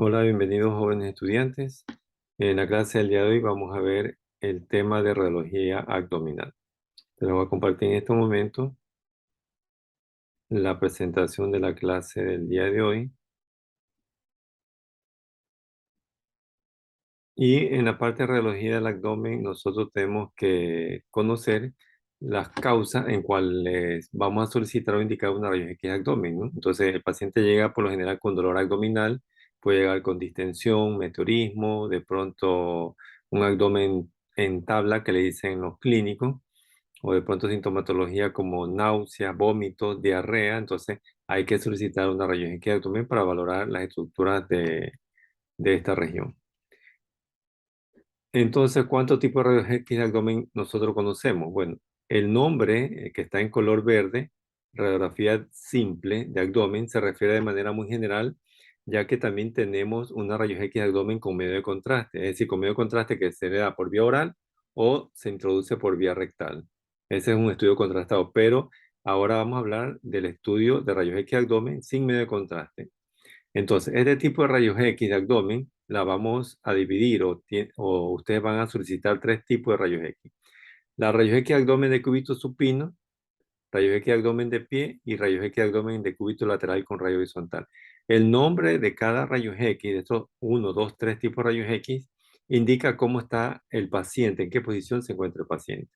Hola, bienvenidos jóvenes estudiantes. En la clase del día de hoy vamos a ver el tema de radiología abdominal. Te lo voy a compartir en este momento la presentación de la clase del día de hoy. Y en la parte de radiología del abdomen, nosotros tenemos que conocer las causas en cuales vamos a solicitar o indicar una rayos X de abdomen, ¿no? Entonces, el paciente llega por lo general con dolor abdominal, puede llegar con distensión, meteorismo, de pronto un abdomen en tabla que le dicen los clínicos, o de pronto sintomatología como náuseas, vómitos, diarrea. Entonces, hay que solicitar una rayos X de abdomen para valorar las estructuras de esta región. Entonces, ¿cuántos tipos de rayos X de abdomen nosotros conocemos? Bueno, el nombre que está en color verde, radiografía simple de abdomen, se refiere de manera muy general, ya que también tenemos una rayos X de abdomen con medio de contraste, es decir, con medio de contraste que se le da por vía oral o se introduce por vía rectal. Ese es un estudio contrastado, pero ahora vamos a hablar del estudio de rayos X de abdomen sin medio de contraste. Entonces, este tipo de rayos X de abdomen la vamos a dividir o ustedes van a solicitar tres tipos de rayos X. La rayos X de abdomen de cúbito supino, rayos X de abdomen de pie y rayos X de abdomen de cúbito lateral con rayo horizontal. El nombre de cada rayos X, de estos uno, 2, 3 tipos de rayos X, indica cómo está el paciente, en qué posición se encuentra el paciente.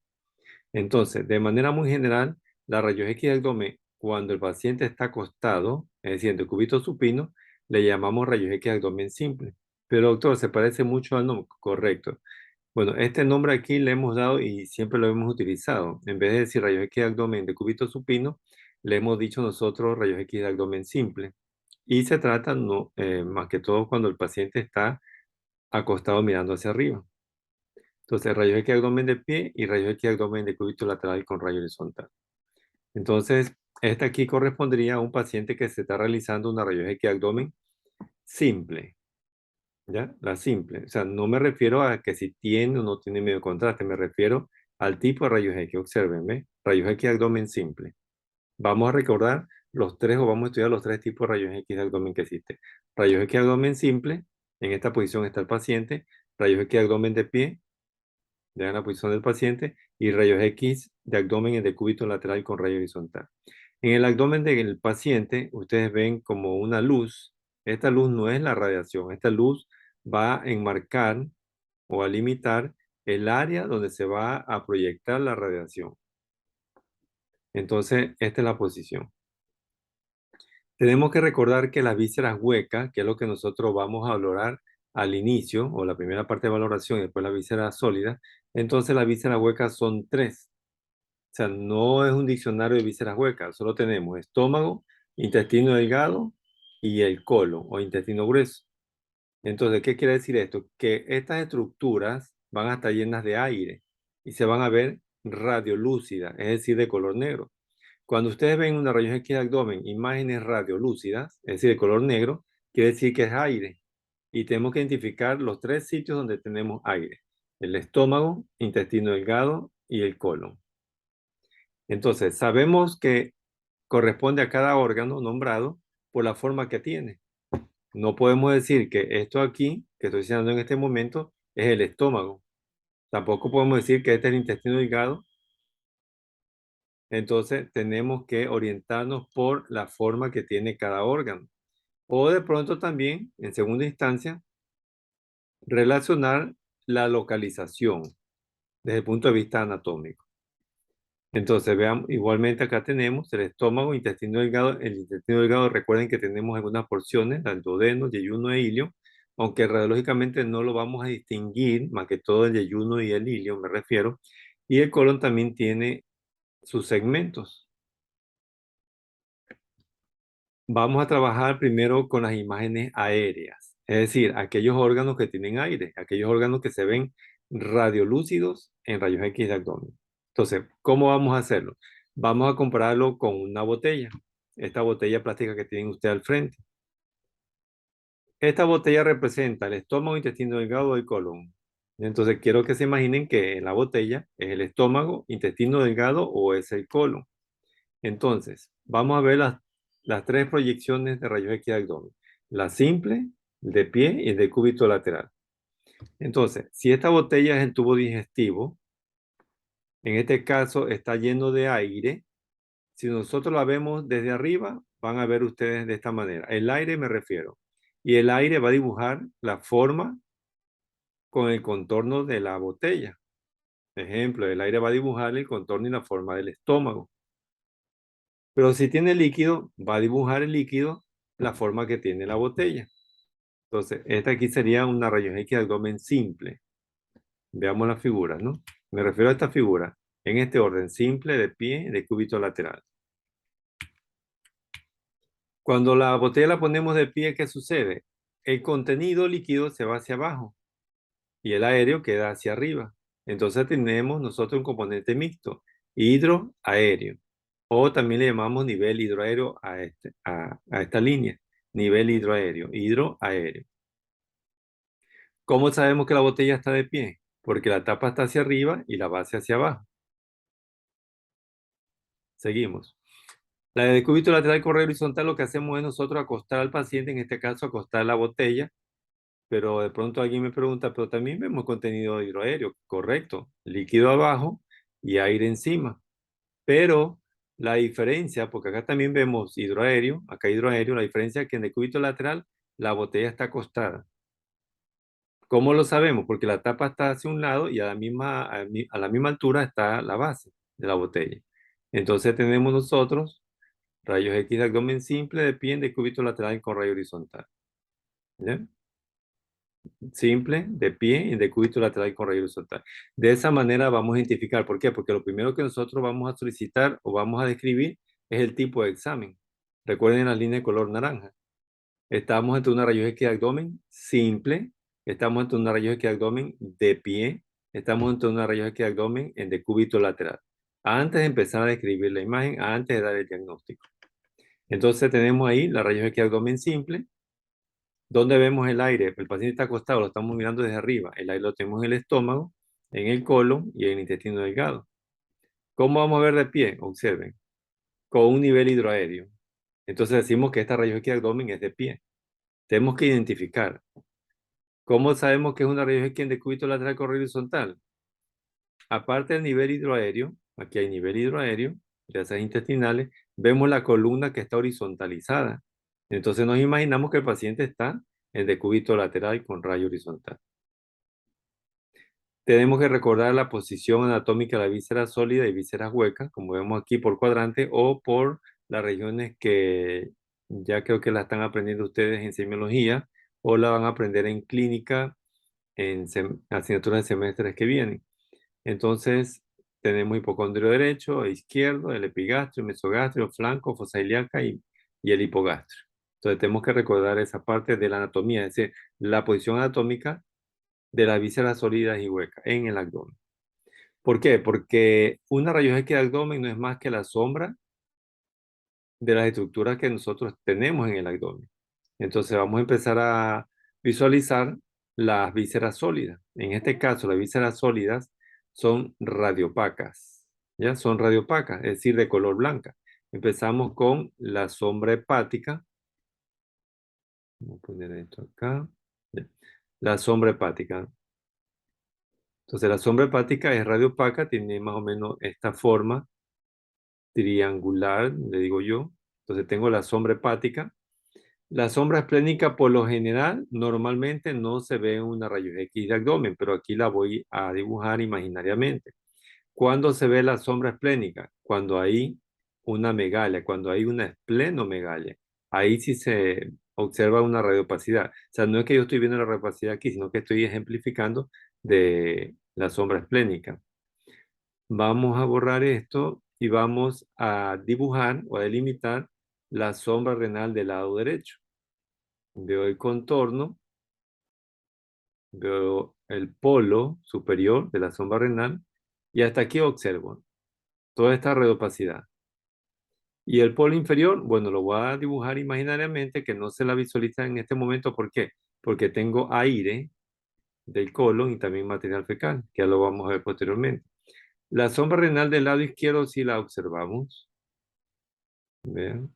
Entonces, de manera muy general, la rayos X de abdomen, cuando el paciente está acostado, es decir, en decúbito supino, le llamamos rayos X de abdomen simple. Pero doctor, se parece mucho al nombre, correcto. Bueno, este nombre aquí le hemos dado y siempre lo hemos utilizado. En vez de decir rayos X de abdomen de cúbito supino, le hemos dicho nosotros rayos X de abdomen simple. Y se trata más que todo cuando el paciente está acostado mirando hacia arriba. Entonces, rayos X de abdomen de pie y rayos X de abdomen de cúbito lateral con rayo horizontal. Entonces, esta aquí correspondería a un paciente que se está realizando una rayos X de abdomen simple, ¿ya? La simple. O sea, no me refiero a que si tiene o no tiene medio contraste, me refiero al tipo de rayos X. Observen, ¿ve? Rayos X de abdomen simple. Vamos a recordar los tres o vamos a estudiar los tres tipos de rayos X de abdomen que existen. Rayos X de abdomen simple, en esta posición está el paciente. Rayos X de abdomen de pie, ya en la posición del paciente, y rayos X de abdomen en decúbito lateral con rayo horizontal. En el abdomen del paciente, ustedes ven como una luz. Esta luz no es la radiación, esta luz va a enmarcar o a limitar el área donde se va a proyectar la radiación. Entonces, esta es la posición. Tenemos que recordar que las vísceras huecas, que es lo que nosotros vamos a valorar al inicio, o la primera parte de valoración, y después la víscera sólida, entonces las vísceras huecas son tres. O sea, no es un diccionario de vísceras huecas, solo tenemos estómago, intestino delgado y el colon o intestino grueso. Entonces, ¿qué quiere decir esto? Que estas estructuras van a estar llenas de aire y se van a ver radiolúcidas, es decir, de color negro. Cuando ustedes ven una rayos X de abdomen, imágenes radiolúcidas, es decir, de color negro, quiere decir que es aire. Y tenemos que identificar los tres sitios donde tenemos aire: el estómago, intestino delgado y el colon. Entonces, sabemos que corresponde a cada órgano nombrado por la forma que tiene. No podemos decir que esto aquí, que estoy diciendo en este momento, es el estómago. Tampoco podemos decir que este es el intestino delgado. Entonces, tenemos que orientarnos por la forma que tiene cada órgano. O de pronto también, en segunda instancia, relacionar la localización desde el punto de vista anatómico. Entonces, vean, igualmente acá tenemos el estómago, intestino delgado. El intestino delgado, recuerden que tenemos algunas porciones, el duodeno, yeyuno e ilio, aunque radiológicamente no lo vamos a distinguir, más que todo el yeyuno y el ilio, me refiero. Y el colon también tiene sus segmentos. Vamos a trabajar primero con las imágenes aéreas, es decir, aquellos órganos que tienen aire, aquellos órganos que se ven radiolúcidos en rayos X de abdomen. Entonces, ¿cómo vamos a hacerlo? Vamos a compararlo con una botella, esta botella plástica que tiene usted al frente. Esta botella representa el estómago, intestino delgado y colon. Entonces, quiero que se imaginen que en la botella es el estómago, intestino delgado o es el colon. Entonces, vamos a ver las tres proyecciones de rayos X de abdomen. La simple, de pie y el decúbito lateral. Entonces, si esta botella es el tubo digestivo, en este caso está lleno de aire. Si nosotros la vemos desde arriba, van a ver ustedes de esta manera. El aire me refiero. Y el aire va a dibujar la forma con el contorno de la botella. Ejemplo, el aire va a dibujar el contorno y la forma del estómago. Pero si tiene líquido, va a dibujar el líquido la forma que tiene la botella. Entonces, esta aquí sería una rayos X de abdomen simple. Veamos las figuras, ¿no? Me refiero a esta figura. En este orden, simple, de pie, de cúbito lateral. Cuando la botella la ponemos de pie, ¿qué sucede? El contenido líquido se va hacia abajo y el aéreo queda hacia arriba. Entonces tenemos nosotros un componente mixto, hidroaéreo. O también le llamamos nivel hidroaéreo a esta línea. Nivel hidroaéreo. ¿Cómo sabemos que la botella está de pie? Porque la tapa está hacia arriba y la base hacia abajo. Seguimos. La de cúbito lateral correr horizontal, lo que hacemos es nosotros acostar al paciente, en este caso acostar la botella, pero de pronto alguien me pregunta, pero también vemos contenido hidroaéreo, correcto, líquido abajo y aire encima. Pero la diferencia, porque acá también vemos hidroaéreo, acá hidroaéreo, la diferencia es que en el cúbito lateral la botella está acostada. ¿Cómo lo sabemos? Porque la tapa está hacia un lado y a la misma altura está la base de la botella. Entonces tenemos nosotros rayos X de abdomen simple de pie en decúbito lateral con rayo horizontal. ¿Ya? Simple, de pie, en decúbito lateral con rayo horizontal. De esa manera vamos a identificar. ¿Por qué? Porque lo primero que nosotros vamos a solicitar o vamos a describir es el tipo de examen. Recuerden la línea de color naranja. Estamos ante una rayos X de abdomen simple. Estamos ante una rayos X de abdomen de pie. Estamos ante una rayos X de abdomen en decúbito lateral. Antes de empezar a describir la imagen, antes de dar el diagnóstico. Entonces tenemos ahí la rayos X de abdomen simple. ¿Dónde vemos el aire? El paciente está acostado, lo estamos mirando desde arriba. El aire lo tenemos en el estómago, en el colon y en el intestino delgado. ¿Cómo vamos a ver de pie? Observen, con un nivel hidroaéreo. Entonces decimos que esta rayos X de abdomen es de pie. Tenemos que identificar. ¿Cómo sabemos que es una rayos X en decúbito lateral con horizontal? Aparte del nivel hidroaéreo, aquí hay nivel hidroaéreo, ya sea intestinales, vemos la columna que está horizontalizada. Entonces nos imaginamos que el paciente está en decúbito lateral con rayo horizontal. Tenemos que recordar la posición anatómica de la víscera sólida y vísceras huecas, como vemos aquí por cuadrante o por las regiones que ya creo que la están aprendiendo ustedes en semiología o la van a aprender en clínica en asignaturas de semestres que vienen. Entonces, tenemos hipocondrio derecho e izquierdo, el epigastrio, mesogastrio, flanco, fosa ilíaca y el hipogastrio. Entonces, tenemos que recordar esa parte de la anatomía, es decir, la posición anatómica de las vísceras sólidas y huecas en el abdomen. ¿Por qué? Porque una rayos X de abdomen no es más que la sombra de las estructuras que nosotros tenemos en el abdomen. Entonces vamos a empezar a visualizar las vísceras sólidas. En este caso, las vísceras sólidas son radiopacas, ¿ya? Son radiopacas, es decir, de color blanca. Empezamos con la sombra hepática. Vamos a poner esto acá. Ya. La sombra hepática. Entonces, la sombra hepática es radiopaca, tiene más o menos esta forma triangular, le digo yo. Entonces, tengo la sombra hepática. La sombra esplénica, por lo general, normalmente no se ve en una rayos X de abdomen, pero aquí la voy a dibujar imaginariamente. ¿Cuándo se ve la sombra esplénica? Cuando hay una megalia, cuando hay una esplenomegalia. Ahí sí se observa una radiopacidad. O sea, no es que yo estoy viendo la radiopacidad aquí, sino que estoy ejemplificando de la sombra esplénica. Vamos a borrar esto y vamos a dibujar o a delimitar la sombra renal del lado derecho. Veo el contorno, veo el polo superior de la sombra renal y hasta aquí observo toda esta red opacidad. Y el polo inferior, bueno, lo voy a dibujar imaginariamente que no se la visualiza en este momento. ¿Por qué? Porque tengo aire del colon y también material fecal, que ya lo vamos a ver posteriormente. La sombra renal del lado izquierdo sí la observamos. Vean.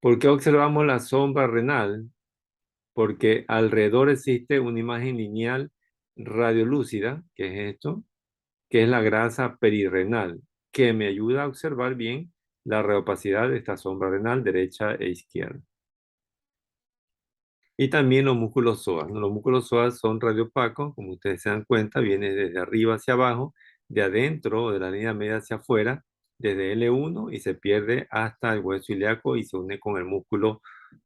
¿Por qué observamos la sombra renal? porque alrededor existe una imagen lineal radiolúcida, que es esto, que es la grasa perirrenal, que me ayuda a observar bien la reopacidad de esta sombra renal derecha e izquierda. Y también los músculos psoas, ¿no? Los músculos psoas son radiopacos, como ustedes se dan cuenta, viene desde arriba hacia abajo, de adentro de la línea media hacia afuera, desde L1 y se pierde hasta el hueso ilíaco y se une con el músculo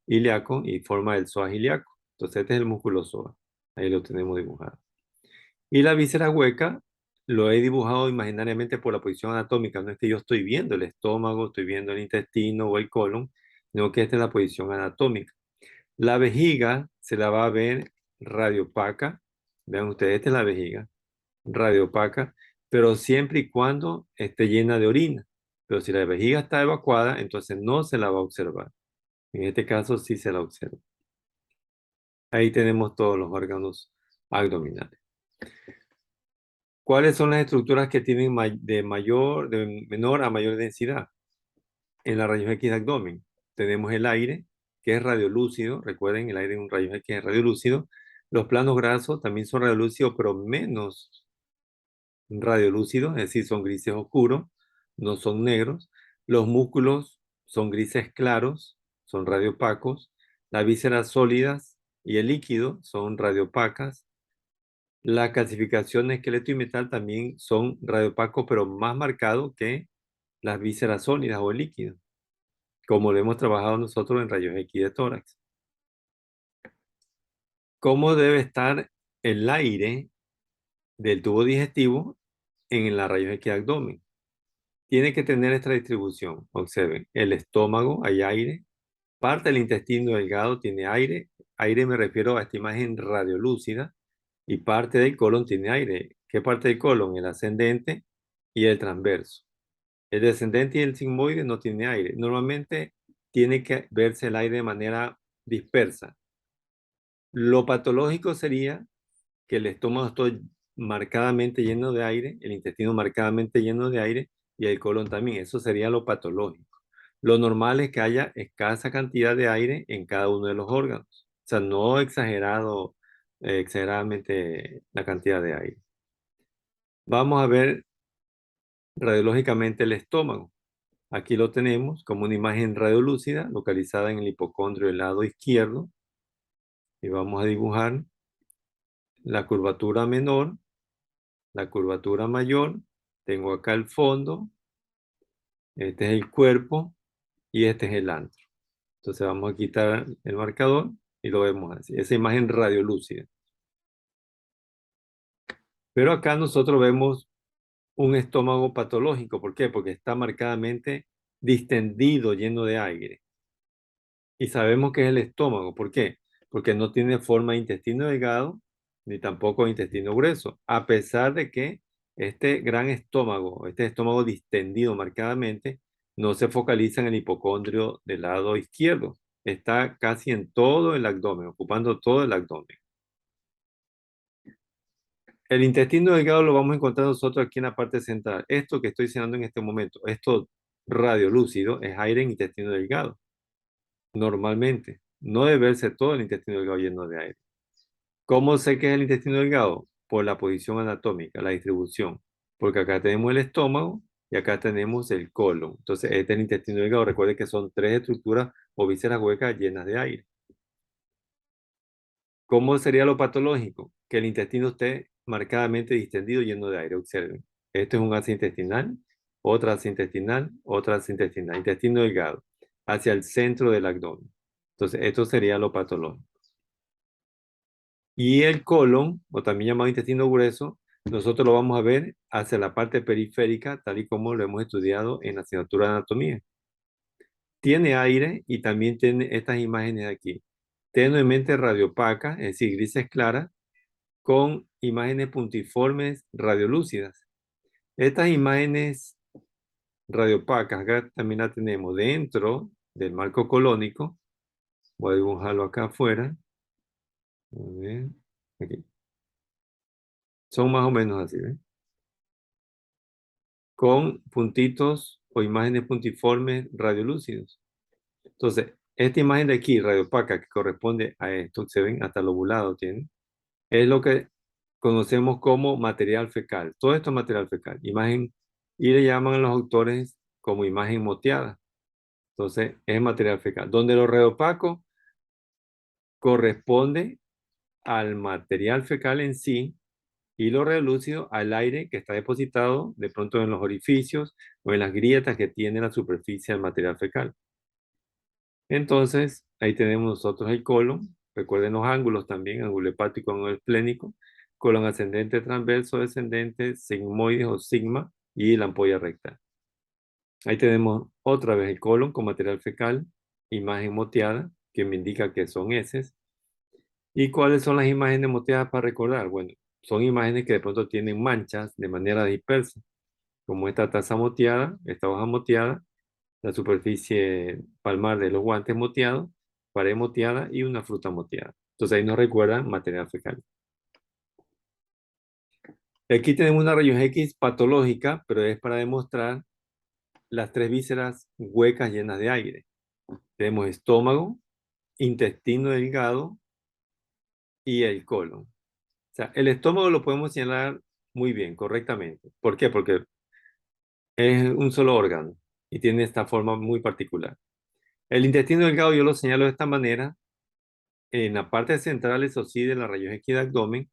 ilíaco y forma el psoas ilíaco. Entonces este es el músculo psoas. Ahí lo tenemos dibujado. Y la víscera hueca lo he dibujado imaginariamente por la posición anatómica. No es que yo estoy viendo el estómago, estoy viendo el intestino o el colon, sino que esta es la posición anatómica. La vejiga se la va a ver radiopaca. Vean ustedes, esta es la vejiga, radiopaca, pero siempre y cuando esté llena de orina. Pero si la vejiga está evacuada, entonces no se la va a observar. En este caso sí se la observa. Ahí tenemos todos los órganos abdominales. ¿Cuáles son las estructuras que tienen de menor a mayor densidad? En la rayos X de abdomen tenemos el aire, que es radiolúcido. Recuerden, el aire en un rayos X es radiolúcido. Los planos grasos también son radiolúcidos, pero menos radiolúcidos, es decir, son grises oscuros, no son negros. Los músculos son grises claros, son radiopacos. Las vísceras sólidas y el líquido son radiopacas. Las calcificaciones esqueleto y metal también son radiopacos, pero más marcados que las vísceras sólidas o el líquido, como lo hemos trabajado nosotros en rayos X de tórax. ¿Cómo debe estar el aire del tubo digestivo en la rayos X de abdomen? Tiene que tener esta distribución. Observen, el estómago hay aire, parte del intestino delgado tiene aire, aire me refiero a esta imagen radiolúcida, y parte del colon tiene aire. ¿Qué parte del colon? El ascendente y el transverso. El descendente y el sigmoide no tiene aire. Normalmente tiene que verse el aire de manera dispersa. Lo patológico sería que el estómago esté marcadamente lleno de aire, el intestino marcadamente lleno de aire y el colon también. Eso sería lo patológico. Lo normal es que haya escasa cantidad de aire en cada uno de los órganos. O sea, no exageradamente la cantidad de aire. Vamos a ver radiológicamente el estómago. Aquí lo tenemos como una imagen radiolúcida localizada en el hipocondrio del lado izquierdo. Y vamos a dibujar la curvatura menor, la curvatura mayor. Tengo acá el fondo, este es el cuerpo y este es el antro. Entonces vamos a quitar el marcador y lo vemos así. Esa imagen radiolúcida. Pero acá nosotros vemos un estómago patológico. ¿Por qué? Porque está marcadamente distendido, lleno de aire. Y sabemos que es el estómago. ¿Por qué? Porque no tiene forma de intestino delgado ni tampoco de intestino grueso. A pesar de que este gran estómago, este estómago distendido marcadamente, no se focaliza en el hipocondrio del lado izquierdo. Está casi en todo el abdomen, ocupando todo el abdomen. El intestino delgado lo vamos a encontrar nosotros aquí en la parte central. Esto que estoy señalando en este momento, esto radiolúcido, es aire en intestino delgado. Normalmente, no debe verse todo el intestino delgado lleno de aire. ¿Cómo sé que es el intestino delgado? Por la posición anatómica, la distribución. Porque acá tenemos el estómago y acá tenemos el colon. Entonces, este es el intestino delgado. Recuerde que son tres estructuras o vísceras huecas llenas de aire. ¿Cómo sería lo patológico? Que el intestino esté marcadamente distendido, lleno de aire. Observen. Este es un asa intestinal, otra asa intestinal, otra asa intestinal. Intestino delgado, hacia el centro del abdomen. Entonces, esto sería lo patológico. Y el colon, o también llamado intestino grueso, nosotros lo vamos a ver hacia la parte periférica, tal y como lo hemos estudiado en la asignatura de anatomía. Tiene aire y también tiene estas imágenes de aquí. Tenuemente radiopaca, es decir, grises claras, con imágenes puntiformes radiolúcidas. Estas imágenes radiopacas acá también las tenemos dentro del marco colónico. Voy a dibujarlo acá afuera. A ver, aquí. Son más o menos así, ¿ven? Con puntitos o imágenes puntiformes radiolúcidos. Entonces, esta imagen de aquí, radiopaca, que corresponde a esto, se ven hasta lobulado tiene, es lo que conocemos como material fecal. Todo esto es material fecal. Imagen, y le llaman a los autores como imagen moteada. Entonces, es material fecal. Donde lo radiopaco corresponde al material fecal en sí y lo relúcido al aire que está depositado de pronto en los orificios o en las grietas que tiene la superficie del material fecal. Entonces, ahí tenemos nosotros el colon. Recuerden los ángulos también, ángulo hepático, ángulo esplénico, colon ascendente, transverso, descendente, sigmoides o sigma y la ampolla rectal. Ahí tenemos otra vez el colon con material fecal, imagen moteada, que me indica que son heces. ¿Y cuáles son las imágenes moteadas para recordar? Bueno, son imágenes que de pronto tienen manchas de manera dispersa, como esta taza moteada, esta hoja moteada, la superficie palmar de los guantes moteados, pared moteada y una fruta moteada. Entonces ahí nos recuerdan material fecal. Aquí tenemos una rayos X patológica, pero es para demostrar las tres vísceras huecas llenas de aire. Tenemos estómago, intestino delgado y el colon. O sea, el estómago lo podemos señalar muy bien, correctamente. ¿Por qué? Porque es un solo órgano y tiene esta forma muy particular. El intestino delgado yo lo señalo de esta manera. En la parte central, eso sí, de la rayos X de abdomen,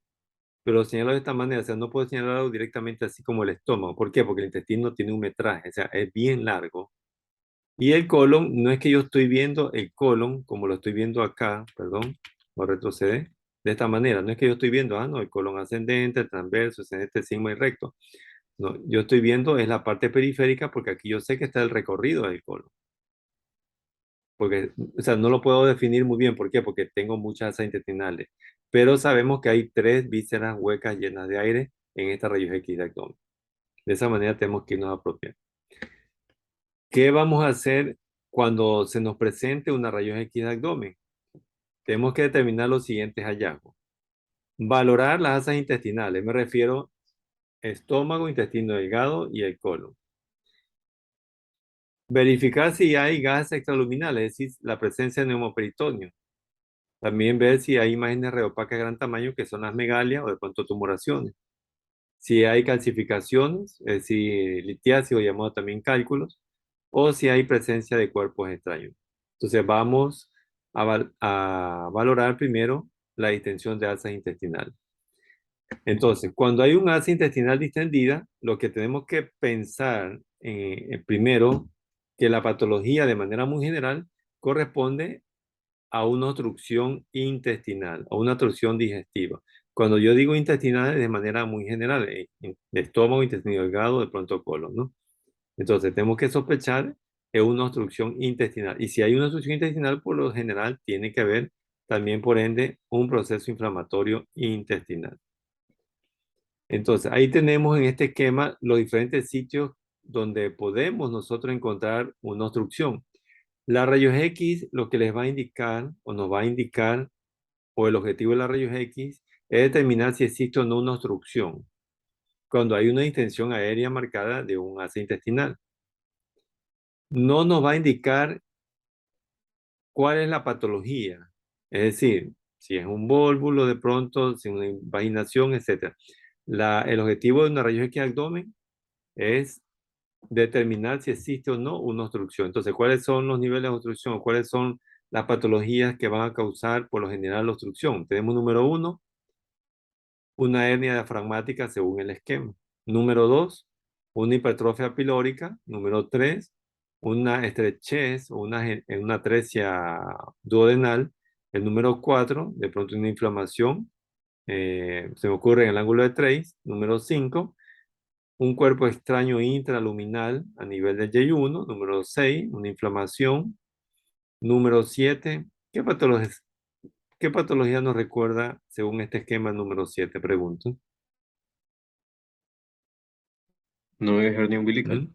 pero lo señalo de esta manera, o sea, no puedo señalarlo directamente así como el estómago. ¿Por qué? Porque el intestino tiene un metraje, o sea, es bien largo. Y el colon, no es que yo estoy viendo el colon como lo estoy viendo acá, perdón, voy a retroceder, de esta manera. No es que yo estoy viendo, no, el colon ascendente, transverso, ascendente, sigma y recto. No, yo estoy viendo es la parte periférica porque aquí yo sé que está el recorrido del colon. Porque, o sea, no lo puedo definir muy bien. ¿Por qué? Porque tengo muchas asas intestinales. Pero sabemos que hay tres vísceras huecas llenas de aire en esta rayos X de abdomen. De esa manera tenemos que irnos apropiando. ¿Qué vamos a hacer cuando se nos presente una rayos X de abdomen? Tenemos que determinar los siguientes hallazgos. Valorar las asas intestinales. Me refiero estómago, intestino delgado y el colon. Verificar si hay gases extraluminales, es decir, la presencia de neumoperitoneo. También ver si hay imágenes reopacas de gran tamaño, que son las megalias o de pronto tumoraciones. Si hay calcificaciones, es decir, litiasis o llamado también cálculos, o si hay presencia de cuerpos extraños. Entonces vamos a valorar primero la distensión de alzas intestinales. Entonces, cuando hay un alza intestinal distendida, lo que tenemos que pensar primero, que la patología de manera muy general corresponde a una obstrucción intestinal, a una obstrucción digestiva. Cuando yo digo intestinal es de manera muy general, de estómago, intestino delgado, de pronto colon, ¿no? Entonces tenemos que sospechar de una obstrucción intestinal. Y si hay una obstrucción intestinal, por lo general tiene que haber también, por ende, un proceso inflamatorio intestinal. Entonces, ahí tenemos en este esquema los diferentes sitios donde podemos nosotros encontrar una obstrucción. La rayos X lo que les va a indicar o nos va a indicar, o el objetivo de la rayos X, es determinar si existe o no una obstrucción cuando hay una distensión aérea marcada de un asa intestinal. No nos va a indicar cuál es la patología, es decir, si es un vólvulo de pronto, si es una invaginación, etc. El objetivo de una rayos X de abdomen es determinar si existe o no una obstrucción. Entonces, ¿cuáles son los niveles de obstrucción? ¿Cuáles son las patologías que van a causar por lo general la obstrucción? Tenemos número uno, una hernia diafragmática según el esquema. Número dos, una hipertrofia pilórica. Número tres, una estrechez o una atresia duodenal. El número cuatro, de pronto una inflamación, se me ocurre en el ángulo de Treis. Número cinco, un cuerpo extraño intraluminal a nivel del Y1. Número 6, una inflamación. Número 7, qué patología nos recuerda según este esquema número 7? Pregunto. No es hernia umbilical. ¿Mm?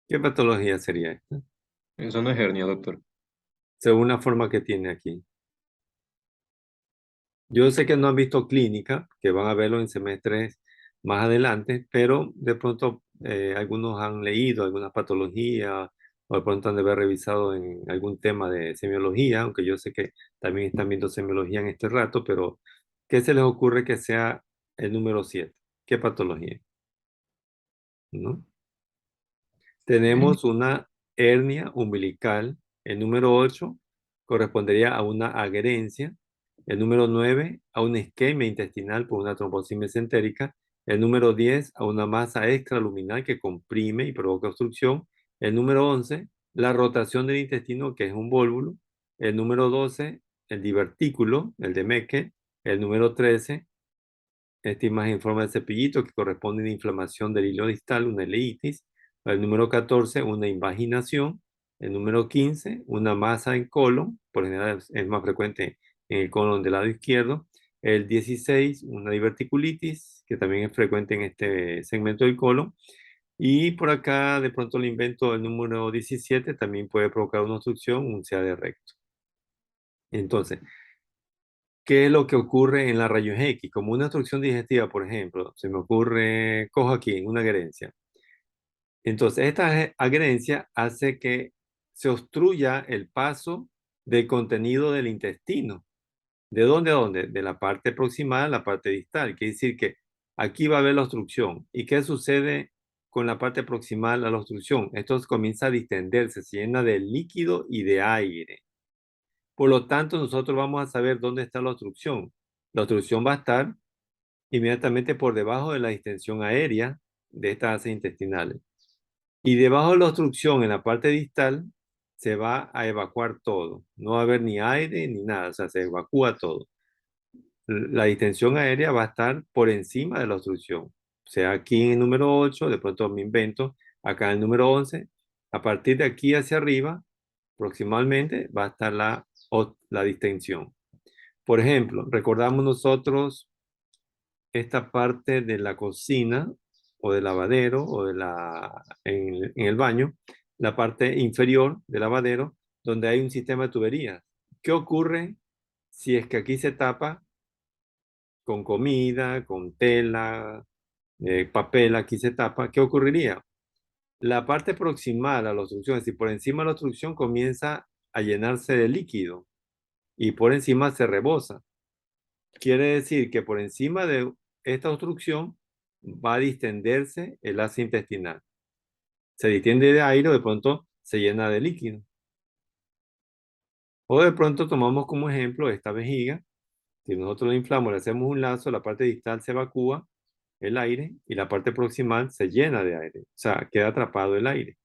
¿Qué patología sería esta? Eso no es hernia, doctor. Según la forma que tiene aquí. Yo sé que no han visto clínica, que van a verlo en semestres más adelante, pero de pronto algunos han leído algunas patologías o de pronto han de haber revisado en algún tema de semiología, aunque yo sé que también están viendo semiología en este rato, pero ¿qué se les ocurre que sea el número 7? ¿Qué patología? ¿No? Tenemos una hernia umbilical. El número 8 correspondería a una adherencia. El número 9 a una isquemia intestinal por una trombosis mesentérica. El número 10 a una masa extraluminal que comprime y provoca obstrucción. El número 11 la rotación del intestino, que es un vólvulo. El número 12 el divertículo, el de Mecke. El número 13 esta imagen en forma de cepillito que corresponde a una inflamación del hilo distal, una ileitis. El número 14, una invaginación. El número 15, una masa en colon. Por general es más frecuente en el colon del lado izquierdo. El 16, una diverticulitis, que también es frecuente en este segmento del colon. Y por acá de pronto le invento el número 17, también puede provocar una obstrucción, un CA de recto. Entonces, ¿qué es lo que ocurre en la rayos X? Como una obstrucción digestiva, por ejemplo, se me ocurre, cojo aquí una adherencia. Entonces, esta adherencia hace que se obstruya el paso del contenido del intestino. ¿De dónde a dónde? De la parte proximal a la parte distal. Quiere decir que aquí va a haber la obstrucción. ¿Y qué sucede con la parte proximal a la obstrucción? Esto comienza a distenderse, se llena de líquido y de aire. Por lo tanto, nosotros vamos a saber dónde está la obstrucción. La obstrucción va a estar inmediatamente por debajo de la distensión aérea de estas heces intestinales. Y debajo de la obstrucción, en la parte distal, se va a evacuar todo. No va a haber ni aire ni nada, o sea, se evacúa todo. La distensión aérea va a estar por encima de la obstrucción. O sea, aquí en el número 8, de pronto me invento, acá en el número 11, a partir de aquí hacia arriba, proximalmente, va a estar la distensión. Por ejemplo, recordamos nosotros esta parte de la cocina o del lavadero o en el baño, la parte inferior del lavadero, donde hay un sistema de tuberías. ¿Qué ocurre si es que aquí se tapa con comida, con tela, papel, aquí se tapa? ¿Qué ocurriría? La parte proximal a la obstrucción, es decir, por encima de la obstrucción comienza a llenarse de líquido y por encima se rebosa. Quiere decir que por encima de esta obstrucción va a distenderse el asa intestinal. Se distiende de aire o de pronto se llena de líquido. O de pronto tomamos como ejemplo esta vejiga. Si nosotros la inflamos, le hacemos un lazo, la parte distal se evacúa el aire y la parte proximal se llena de aire. O sea, queda atrapado el aire.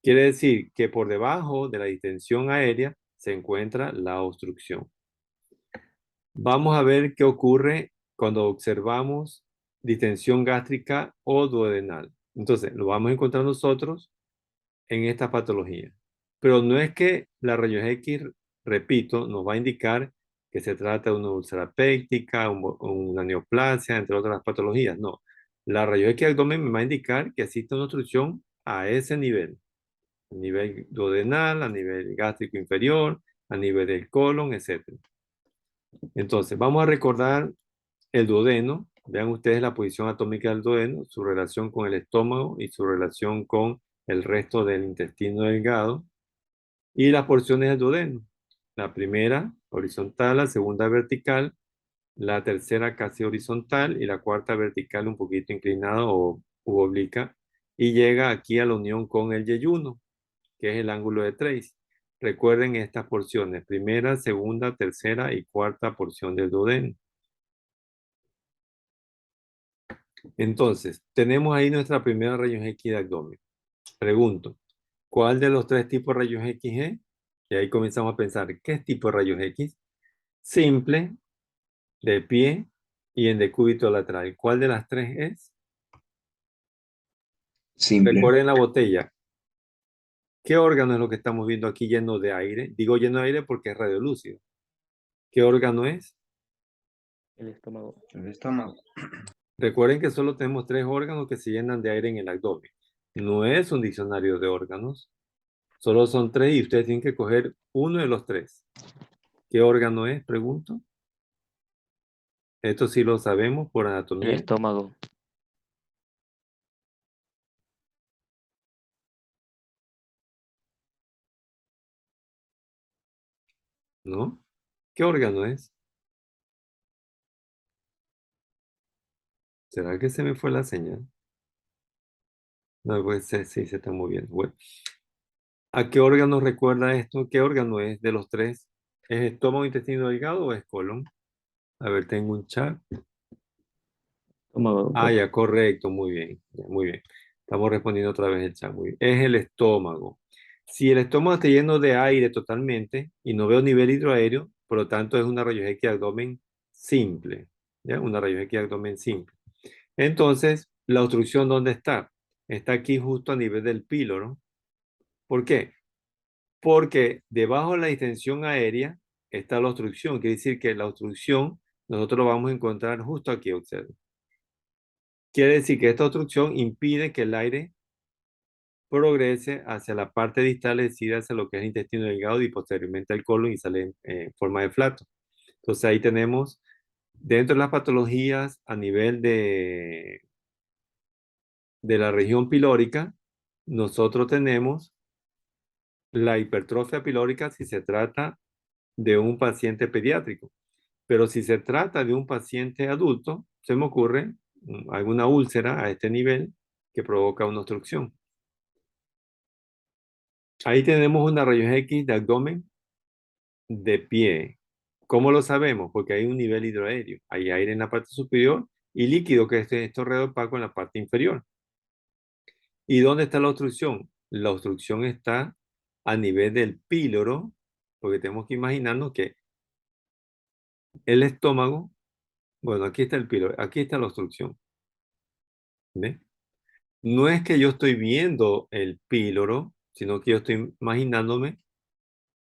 Quiere decir que por debajo de la distensión aérea se encuentra la obstrucción. Vamos a ver qué ocurre cuando observamos distensión gástrica o duodenal. Entonces, lo vamos a encontrar nosotros en esta patología. Pero no es que la rayos X, repito, nos va a indicar que se trata de una úlcera péptica, una neoplasia, entre otras patologías. No. La rayos X abdomen me va a indicar que existe una obstrucción a ese nivel. A nivel duodenal, a nivel gástrico inferior, a nivel del colon, etc. Entonces, vamos a recordar el duodeno. Vean ustedes la posición atómica del duodeno, su relación con el estómago y su relación con el resto del intestino delgado. Y las porciones del duodeno. La primera horizontal, la segunda vertical, la tercera casi horizontal y la cuarta vertical un poquito inclinada o u oblica. Y llega aquí a la unión con el yeyuno, que es el ángulo de Trace. Recuerden estas porciones, primera, segunda, tercera y cuarta porción del duodeno. Entonces, tenemos ahí nuestra primera rayos X de abdomen. Pregunto, ¿cuál de los tres tipos de rayos X es? Y ahí comenzamos a pensar, ¿qué es tipo de rayos X? Simple, de pie y en decúbito lateral. ¿Cuál de las tres es? Simple. Recuerden la botella. ¿Qué órgano es lo que estamos viendo aquí lleno de aire? Digo lleno de aire porque es radiolúcido. ¿Qué órgano es? El estómago. El estómago. Recuerden que solo tenemos tres órganos que se llenan de aire en el abdomen. No es un diccionario de órganos. Solo son tres y ustedes tienen que coger uno de los tres. ¿Qué órgano es? Pregunto. Esto sí lo sabemos por El anatomía. estómago. ¿no? ¿Qué órgano es? ¿Será que se me fue la señal? No, pues sí, se está moviendo. Bueno, ¿a qué órgano recuerda esto? ¿Qué órgano es de los tres? ¿Es estómago, intestino delgado o es colon? A ver, tengo un chat. Estómago, Ah, doctor. ya, correcto, muy bien, ya, muy bien. Estamos respondiendo otra vez el chat, muy bien. Es el estómago. Si el estómago está lleno de aire totalmente y no veo nivel hidroaéreo, por lo tanto es una rayos X de abdomen simple, ¿ya? Una rayos X de abdomen simple. Entonces, ¿la obstrucción dónde está? Está aquí justo a nivel del píloro. ¿Por qué? Porque debajo de la distensión aérea está la obstrucción. Quiere decir que la obstrucción nosotros lo vamos a encontrar justo aquí, observen. Quiere decir que esta obstrucción impide que el aire progrese hacia la parte distal, es decir, hacia lo que es el intestino delgado y posteriormente al colon y sale en forma de flato. Entonces ahí tenemos, dentro de las patologías a nivel de la región pilórica, nosotros tenemos la hipertrofia pilórica si se trata de un paciente pediátrico, pero si se trata de un paciente adulto, se me ocurre alguna úlcera a este nivel que provoca una obstrucción. Ahí tenemos una rayos X de abdomen de pie. ¿Cómo lo sabemos? Porque hay un nivel hidroaéreo. Hay aire en la parte superior y líquido, que es esto red opaco en la parte inferior. ¿Y dónde está la obstrucción? La obstrucción está a nivel del píloro, porque tenemos que imaginarnos que el estómago, bueno, aquí está el píloro, aquí está la obstrucción. ¿Ve? No es que yo estoy viendo el píloro, sino que yo estoy imaginándome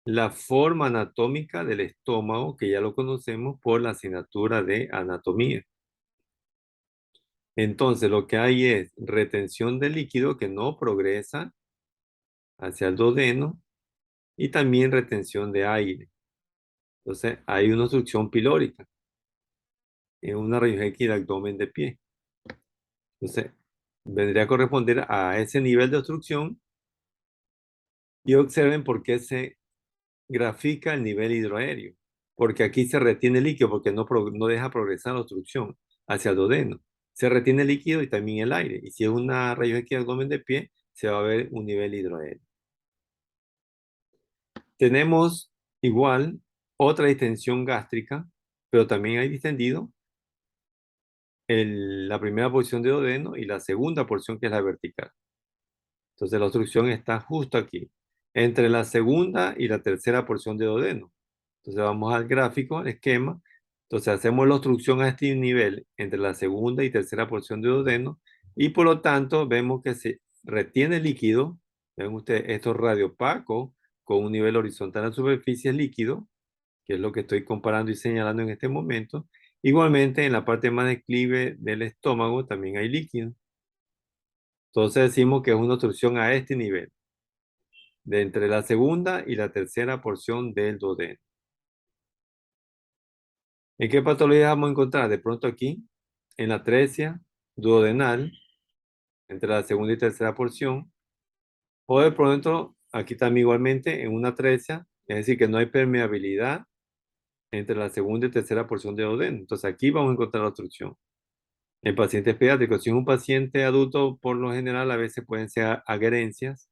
la forma anatómica del estómago, que ya lo conocemos por la asignatura de anatomía. Entonces, lo que hay es retención de líquido que no progresa hacia el duodeno y también retención de aire. Entonces, hay una obstrucción pilórica en una región X del abdomen de pie. Entonces, vendría a corresponder a ese nivel de obstrucción y observen por qué se grafica el nivel hidroaéreo. Porque aquí se retiene líquido porque no deja progresar la obstrucción hacia el duodeno. Se retiene líquido y también el aire. Y si es una región X del abdomen de pie, se va a ver un nivel hidroaéreo. Tenemos igual otra distensión gástrica, pero también hay distendido la primera porción de duodeno y la segunda porción que es la vertical. Entonces la obstrucción está justo aquí, entre la segunda y la tercera porción de duodeno. Entonces vamos al gráfico, al esquema. Entonces hacemos la obstrucción a este nivel entre la segunda y tercera porción de duodeno y por lo tanto vemos que se retiene líquido. Ven ustedes, esto es radiopaco con un nivel horizontal en la superficie líquido, que es lo que estoy comparando y señalando en este momento. Igualmente en la parte más declive del estómago también hay líquido. Entonces decimos que es una obstrucción a este nivel, de entre la segunda y la tercera porción del duodeno. ¿En qué patología vamos a encontrar? De pronto aquí, en la atresia duodenal, entre la segunda y tercera porción, o de pronto aquí también igualmente en una atresia, es decir, que no hay permeabilidad entre la segunda y tercera porción de duodeno. Entonces aquí vamos a encontrar la obstrucción. En pacientes pediátricos, si es un paciente adulto, por lo general a veces pueden ser adherencias,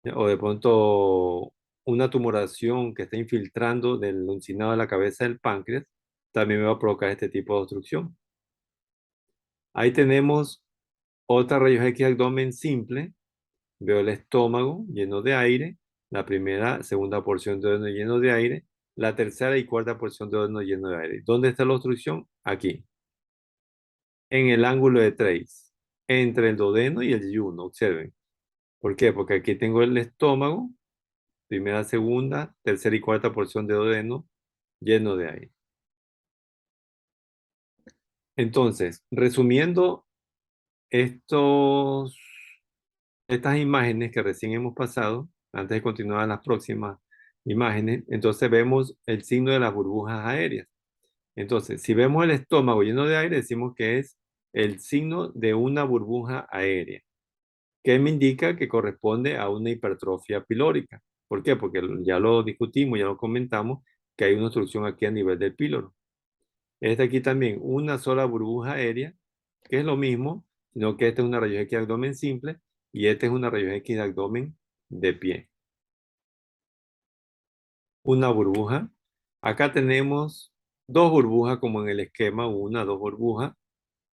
¿ya? O de pronto una tumoración que está infiltrando del luncinado de la cabeza del páncreas, también me va a provocar este tipo de obstrucción. Ahí tenemos otra rayos X abdomen simple. Veo el estómago lleno de aire, la primera, segunda porción de duodeno lleno de aire, la tercera y cuarta porción de duodeno lleno de aire. ¿Dónde está la obstrucción? Aquí, en el ángulo de Trace, entre el duodeno y el yuno. Observen. ¿Por qué? Porque aquí tengo el estómago, primera, segunda, tercera y cuarta porción de duodeno lleno de aire. Entonces, resumiendo estos estas imágenes que recién hemos pasado, antes de continuar a las próximas imágenes, entonces vemos el signo de las burbujas aéreas. Entonces, si vemos el estómago lleno de aire, decimos que es el signo de una burbuja aérea, que me indica que corresponde a una hipertrofia pilórica. ¿Por qué? Porque ya lo discutimos, ya lo comentamos, que hay una obstrucción aquí a nivel del píloro. Esta aquí también, una sola burbuja aérea, que es lo mismo, sino que esta es una rayos X de abdomen simple y esta es una rayos X de abdomen de pie. Una burbuja. Acá tenemos dos burbujas como en el esquema, una, dos burbujas,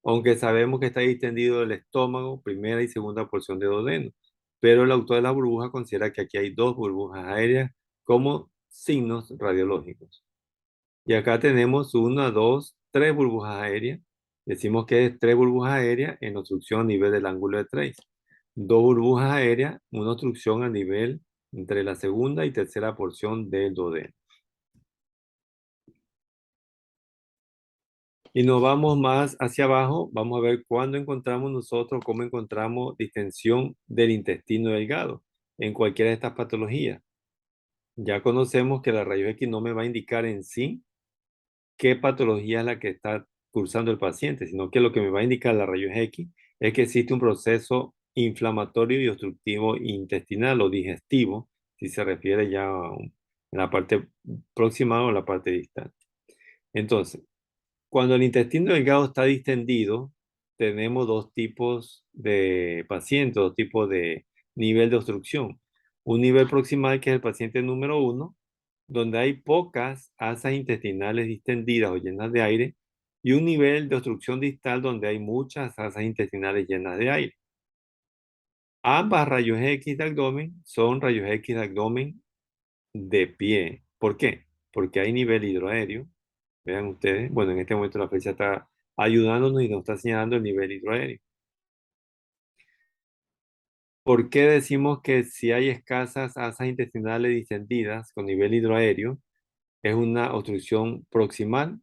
aunque sabemos que está distendido el estómago, primera y segunda porción de duodeno. Pero el autor de la burbuja considera que aquí hay dos burbujas aéreas como signos radiológicos. Y acá tenemos una, dos, tres burbujas aéreas. Decimos que es tres burbujas aéreas en obstrucción a nivel del ángulo de Trace. Dos burbujas aéreas, una obstrucción a nivel entre la segunda y tercera porción del duodeno. Y nos vamos más hacia abajo, vamos a ver cuándo encontramos nosotros, cómo encontramos distensión del intestino delgado en cualquiera de estas patologías. Ya conocemos que la rayos X no me va a indicar en sí qué patología es la que está cursando el paciente, sino que lo que me va a indicar la rayos X es que existe un proceso inflamatorio y obstructivo intestinal o digestivo, si se refiere ya en la parte proximal o la parte distal. Entonces, cuando el intestino delgado está distendido, tenemos dos tipos de pacientes, dos tipos de nivel de obstrucción. Un nivel proximal, que es el paciente número uno, donde hay pocas asas intestinales distendidas o llenas de aire, y un nivel de obstrucción distal donde hay muchas asas intestinales llenas de aire. Ambas rayos X de abdomen son rayos X de abdomen de pie. ¿Por qué? Porque hay nivel hidroaéreo. Vean ustedes, bueno, en este momento la flecha está ayudándonos y nos está señalando el nivel hidroaéreo. ¿Por qué decimos que si hay escasas asas intestinales distendidas con nivel hidroaéreo es una obstrucción proximal?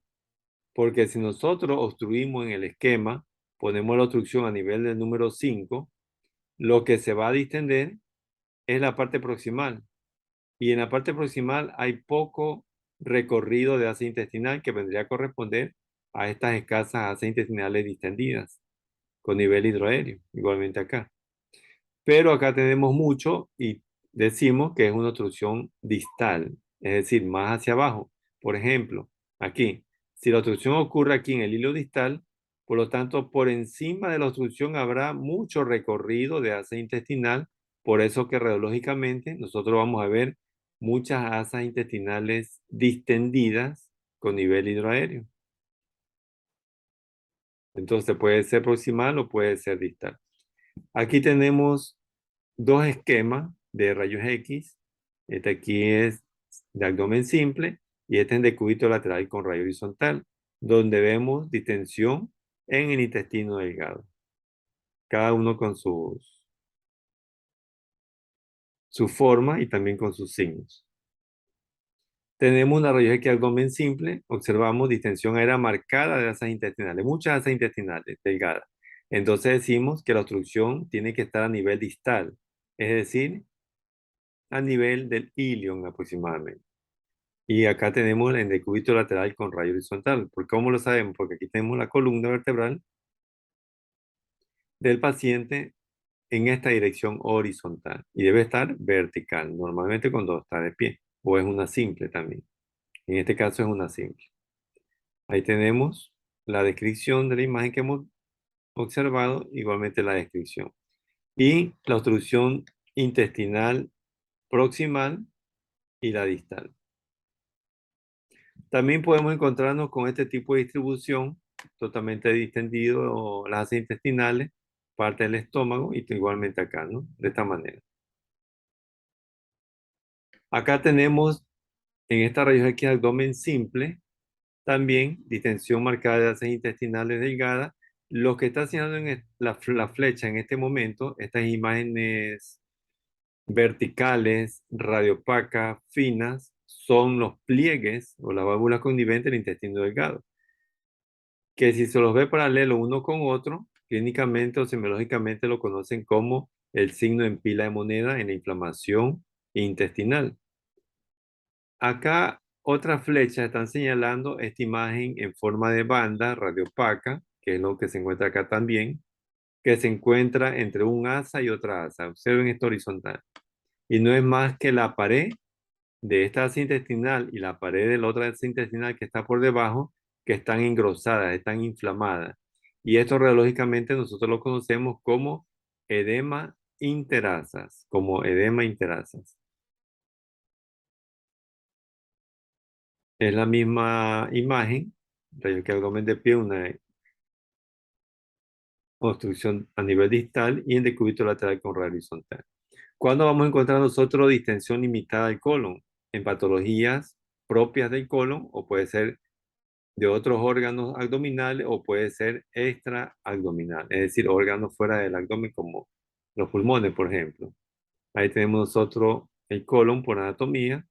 Porque si nosotros obstruimos en el esquema, ponemos la obstrucción a nivel del número 5, lo que se va a distender es la parte proximal. Y en la parte proximal hay poco recorrido de asa intestinal que vendría a corresponder a estas escasas asas intestinales distendidas con nivel hidroaéreo, igualmente acá. Pero acá tenemos mucho y decimos que es una obstrucción distal, es decir, más hacia abajo. Por ejemplo, aquí, si la obstrucción ocurre aquí en el hilo distal, por lo tanto, por encima de la obstrucción habrá mucho recorrido de asa intestinal, por eso que radiológicamente nosotros vamos a ver muchas asas intestinales distendidas con nivel hidroaéreo. Entonces puede ser proximal o puede ser distal. Aquí tenemos dos esquemas de rayos X. Este aquí es de abdomen simple y este es de cúbito lateral con rayo horizontal, donde vemos distensión en el intestino delgado, cada uno con su forma y también con sus signos. Tenemos una rayos X de abdomen simple, observamos distensión aérea marcada de asas intestinales, muchas asas intestinales delgadas. Entonces decimos que la obstrucción tiene que estar a nivel distal, es decir, a nivel del ilion aproximadamente. Y acá tenemos el decúbito lateral con rayo horizontal. ¿Por cómo lo sabemos? Porque aquí tenemos la columna vertebral del paciente en esta dirección horizontal y debe estar vertical, normalmente cuando está de pie, o es una simple también. En este caso es una simple. Ahí tenemos la descripción de la imagen que hemos observado, igualmente la descripción. Y la obstrucción intestinal proximal y la distal. También podemos encontrarnos con este tipo de distribución totalmente distendido o las asas intestinales, parte del estómago y igualmente acá, ¿no? De esta manera. Acá tenemos en esta región X abdomen simple también distensión marcada de asas intestinales delgadas. Lo que está haciendo en la flecha en este momento, estas imágenes verticales, radiopacas, finas, son los pliegues o las válvulas conniventes del intestino delgado, que si se los ve paralelo uno con otro, clínicamente o semiológicamente lo conocen como el signo en pila de moneda en la inflamación intestinal. Acá otras flechas están señalando esta imagen en forma de banda radiopaca, que es lo que se encuentra acá también, que se encuentra entre un asa y otra asa. Observen esto horizontal. y no es más que la pared de esta asa intestinal y la pared de la otra asa intestinal que está por debajo, que están engrosadas, están inflamadas. Y esto radiológicamente nosotros lo conocemos como edema interasas, como edema interasas. Es la misma imagen, rayo que abdomen de pie, una obstrucción a nivel distal y en decúbito lateral con radio horizontal. ¿Cuándo vamos a encontrar nosotros distensión limitada del colon? En patologías propias del colon o puede ser de otros órganos abdominales o puede ser extraabdominal, es decir, órganos fuera del abdomen como los pulmones, por ejemplo. Ahí tenemos nosotros el colon por anatomía.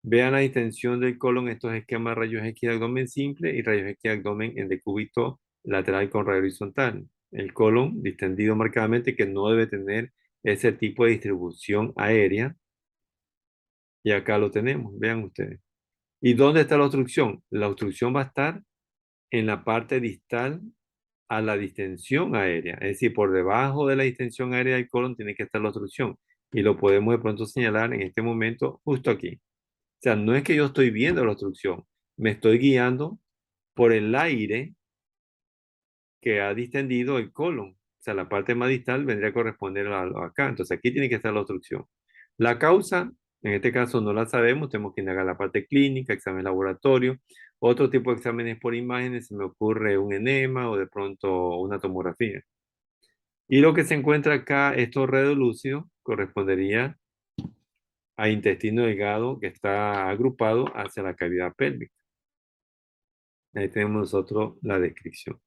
Vean la distensión del colon, estos esquemas rayos X de abdomen simple y rayos X de abdomen en decúbito lateral con radio horizontal. El colon distendido marcadamente que no debe tener ese tipo de distribución aérea. Y acá lo tenemos, vean ustedes. ¿Y dónde está la obstrucción? La obstrucción va a estar en la parte distal a la distensión aérea. Es decir, por debajo de la distensión aérea del colon tiene que estar la obstrucción. Y lo podemos de pronto señalar en este momento justo aquí. O sea, no es que yo estoy viendo la obstrucción, me estoy guiando por el aire que ha distendido el colon. O sea, la parte más distal vendría a corresponder acá. Entonces aquí tiene que estar la obstrucción. La causa, en este caso no la sabemos, tenemos que indagar la parte clínica, examen laboratorio, otro tipo de exámenes por imágenes, se me ocurre un enema o de pronto una tomografía. Y lo que se encuentra acá, estos radiolúcidos, correspondería a intestino delgado que está agrupado hacia la cavidad pélvica. Ahí tenemos nosotros la descripción.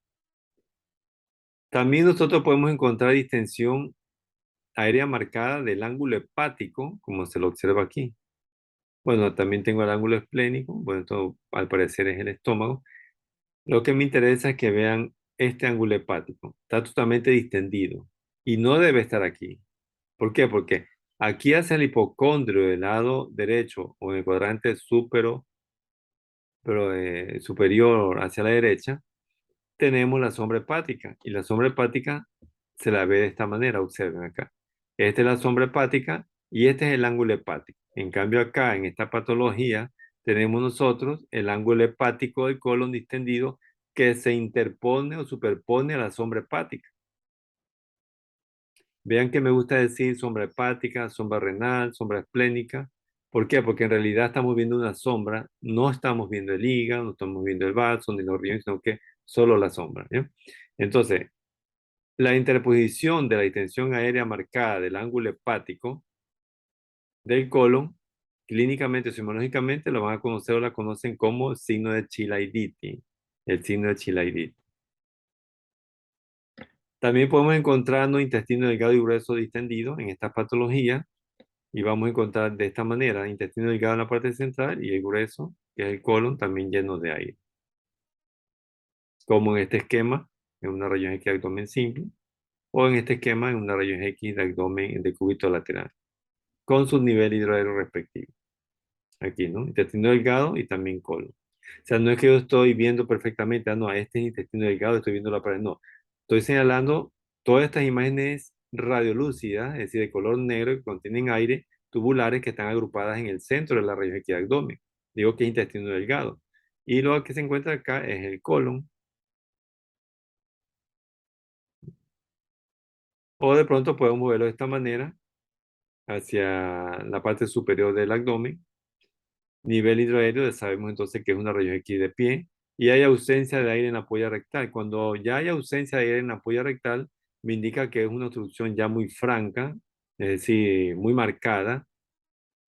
También nosotros podemos encontrar distensión aérea marcada del ángulo hepático, como se lo observa aquí. Bueno, también tengo el ángulo esplénico, bueno, esto al parecer es el estómago. Lo que me interesa es que vean este ángulo hepático. Está totalmente distendido y no debe estar aquí. ¿Por qué? Porque aquí hacia el hipocondrio del lado derecho o en el cuadrante superior hacia la derecha, tenemos la sombra hepática y la sombra hepática se la ve de esta manera, observen acá. Esta es la sombra hepática y este es el ángulo hepático. En cambio acá, en esta patología, tenemos nosotros el ángulo hepático del colon distendido que se interpone o superpone a la sombra hepática. Vean que me gusta decir sombra hepática, sombra renal, sombra esplénica. ¿Por qué? Porque en realidad estamos viendo una sombra, no estamos viendo el hígado, no estamos viendo el vaso ni los riñones, sino que solo la sombra. ¿Ya? Entonces, la interposición de la distensión aérea marcada del ángulo hepático del colon, clínicamente o simológicamente, lo van a conocer o la conocen como signo de Chilaiditi, el signo de Chilaiditi. También podemos encontrarnos intestino delgado y grueso distendido en estas patologías y vamos a encontrar de esta manera intestino delgado en la parte central y el grueso, que es el colon, también lleno de aire. Como en este esquema, en una región X de abdomen simple, o en este esquema, en una región X de abdomen de cúbito lateral, con su nivel hidroaéreo respectivo. Aquí, ¿no? Intestino delgado y también colon. O sea, no es que yo estoy viendo perfectamente, no, este es intestino delgado, estoy viendo la pared, no. Estoy señalando todas estas imágenes radiolúcidas, es decir, de color negro que contienen aire, tubulares que están agrupadas en el centro de la región X de abdomen. Digo que es intestino delgado. Y lo que se encuentra acá es el colon. O de pronto podemos verlo de esta manera, hacia la parte superior del abdomen. Nivel hidroaéreo, sabemos entonces que es una región X de pie. Y hay ausencia de aire en la polla rectal. Cuando ya hay ausencia de aire en la polla rectal, me indica que es una obstrucción ya muy franca, es decir, muy marcada,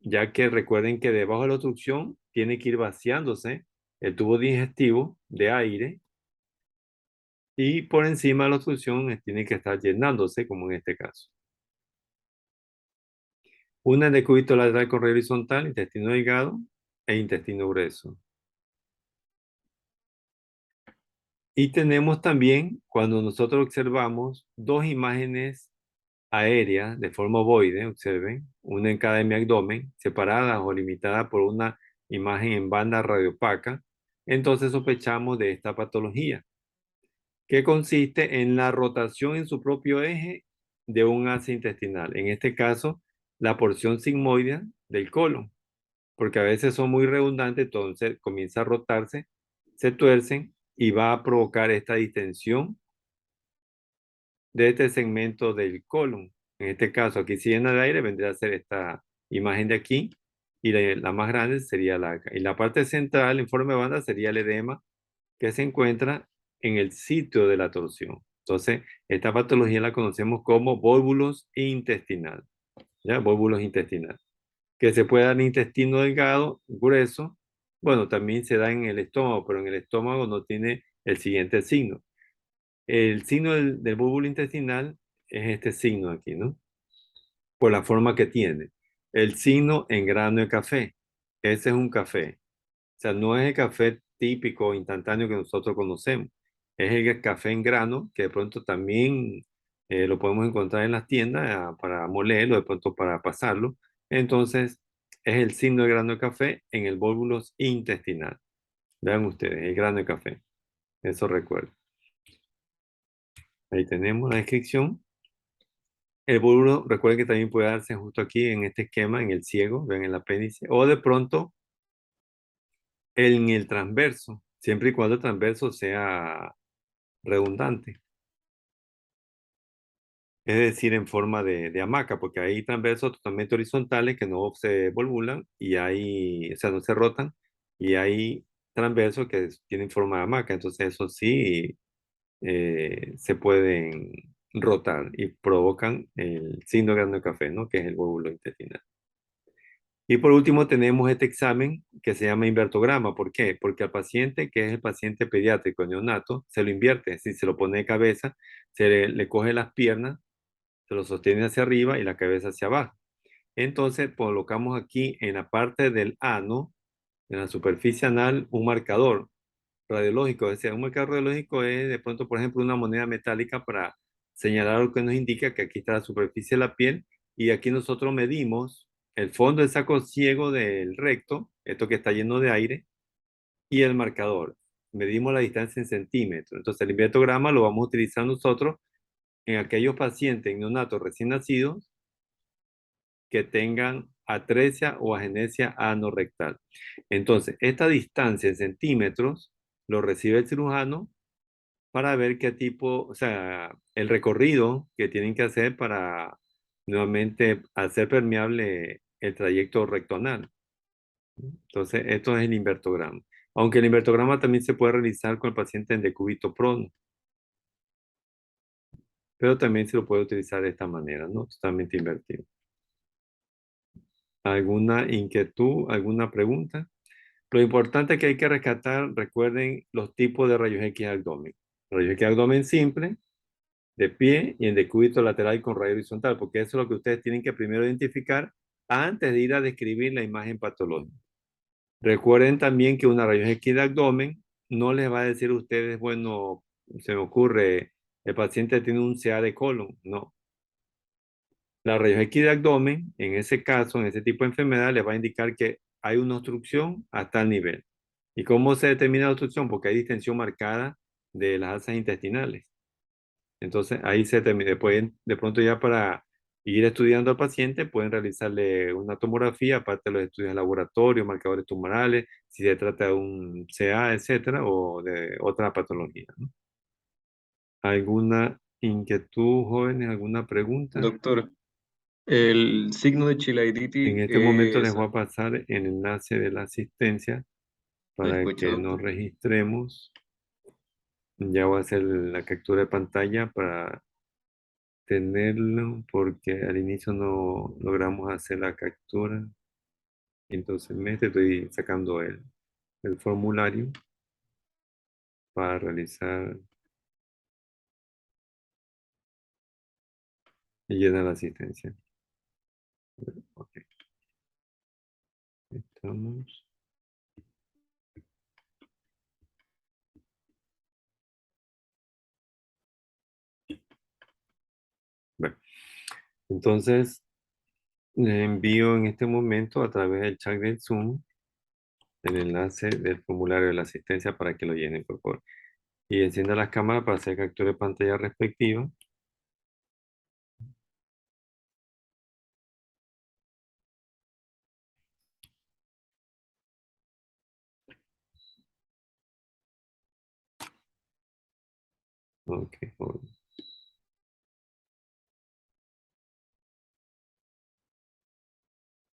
ya que recuerden que debajo de la obstrucción tiene que ir vaciándose el tubo digestivo de aire y por encima de la obstrucción tiene que estar llenándose, como en este caso. Una en decúbito lateral con radio horizontal, intestino delgado e intestino grueso. Y tenemos también, cuando nosotros observamos dos imágenes aéreas de forma ovoide, observen, una en cada abdomen, separadas o limitadas por una imagen en banda radiopaca, entonces sospechamos de esta patología, que consiste en la rotación en su propio eje de un asa intestinal. En este caso, la porción sigmoidea del colon, porque a veces son muy redundantes, entonces comienza a rotarse, se tuercen y va a provocar esta distensión de este segmento del colon. En este caso, aquí si llena de aire, vendría a ser esta imagen de aquí, y la más grande sería la acá. Y la parte central, en forma de banda, sería el edema que se encuentra en el sitio de la torsión. Entonces, esta patología la conocemos como volvulus intestinal, ¿ya? Volvulus intestinal, que se puede dar en intestino delgado, grueso. Bueno, también se da en el estómago, pero en el estómago no tiene el siguiente signo. El signo del bulbo intestinal es este signo aquí, ¿no? Por la forma que tiene. El signo en grano de café. Ese es un café. O sea, no es el café típico, instantáneo que nosotros conocemos. Es el café en grano, que de pronto también lo podemos encontrar en las tiendas para molerlo, de pronto para pasarlo. Entonces, es el signo de grano de café en el bólvulo intestinal. Vean ustedes, el grano de café. Eso recuerden. Ahí tenemos la descripción. El bólvulo, recuerden que también puede darse justo aquí en este esquema, en el ciego, ven el apéndice, o de pronto en el transverso, siempre y cuando el transverso sea redundante, es decir, en forma de hamaca, porque hay transversos totalmente horizontales que no se volvulan y hay, o sea, no se rotan, y hay transversos que tienen forma de hamaca, entonces eso sí se pueden rotar y provocan el signo de grano de café, ¿no? Que es el volvulo intestinal. Y por último tenemos este examen que se llama invertograma. ¿Por qué? Porque al paciente, que es el paciente pediátrico neonato, se lo invierte. Si se lo pone de cabeza, le coge las piernas, se lo sostiene hacia arriba y la cabeza hacia abajo. Entonces colocamos aquí en la parte del ano, en la superficie anal, un marcador radiológico. Es decir, un marcador radiológico es de pronto, por ejemplo, una moneda metálica para señalar lo que nos indica que aquí está la superficie de la piel y aquí nosotros medimos el fondo del saco ciego del recto, esto que está lleno de aire, y el marcador. Medimos la distancia en centímetros. Entonces, el invertograma lo vamos a utilizar nosotros en aquellos pacientes neonatos recién nacidos que tengan atresia o agenesia anorrectal. Entonces, esta distancia en centímetros lo recibe el cirujano para ver qué tipo, o sea, el recorrido que tienen que hacer para nuevamente hacer permeable el trayecto rectoanal. Entonces, esto es el invertograma. Aunque el invertograma también se puede realizar con el paciente en decúbito prono, pero también se lo puede utilizar de esta manera, ¿no? Totalmente invertido. ¿Alguna inquietud, alguna pregunta? Lo importante que hay que rescatar, recuerden los tipos de rayos X abdomen. Rayos X abdomen simple, de pie y en decúbito lateral con rayo horizontal, porque eso es lo que ustedes tienen que primero identificar antes de ir a describir la imagen patológica. Recuerden también que una rayos X de abdomen no les va a decir a ustedes, bueno, se me ocurre, el paciente tiene un CA de colon. No. La rayos X de abdomen, en ese caso, en ese tipo de enfermedad, les va a indicar que hay una obstrucción hasta el nivel. ¿Y cómo se determina la obstrucción? Porque hay distensión marcada de las alzas intestinales. Entonces ahí se termina. Pueden, de pronto ya para ir estudiando al paciente, pueden realizarle una tomografía, aparte de los estudios de laboratorio, marcadores tumorales, si se trata de un CA, etcétera, o de otra patología, ¿no? ¿Alguna inquietud, jóvenes? ¿Alguna pregunta? Doctor, el signo de En Chilaiditi este momento les es... voy a pasar el enlace de la asistencia ¿Me para escucha, que nos doctor? registremos. Ya voy a hacer la captura de pantalla para tenerlo porque al inicio no logramos hacer la captura. Entonces me estoy sacando el formulario para realizar y llenar la asistencia. Ok, estamos. Bueno, entonces le envío en este momento a través del chat del Zoom el enlace del formulario de la asistencia para que lo llenen, por favor. Y encienda las cámaras para hacer captura de pantalla respectiva. Ok, muy bien.